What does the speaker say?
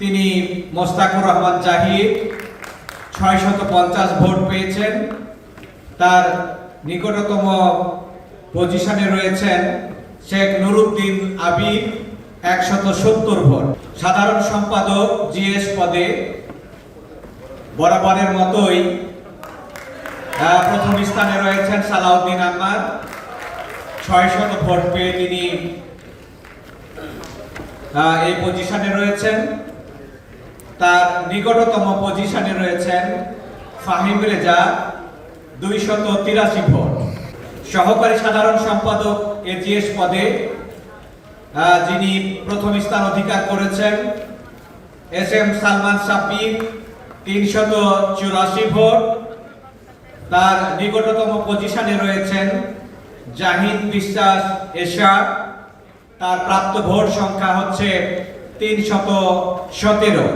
তিনি মোস্তাকুর রহমান জাহিদ 650 ভোট পেয়েছেন। তার নিকটতম পজিশনে রয়েছেন শেখ নুরুদ্দিন আবিদ 170 ভোট। সাধারণ সম্পাদক জিএস পদে বরাবরের মতোই প্রথম স্থানে রয়েছেন সালাউদ্দিন আহমদ 600 ভোট পেয়ে তিনি এই পজিশনে রয়েছেন। তার নিকটতম পজিশনে রয়েছেন ফাহিম রেজা 283 ভোট। সহকারী সাধারণ সম্পাদক এজিএস পদে যিনি প্রথম স্থান অধিকার করেছেন এস এম সালমান সাব্বির 384 ভোট। তার নিকটতম পজিশনে রয়েছেন জাহিদ বিশ্বাস এশা, তার প্রাপ্ত ভোট সংখ্যা হচ্ছে 317।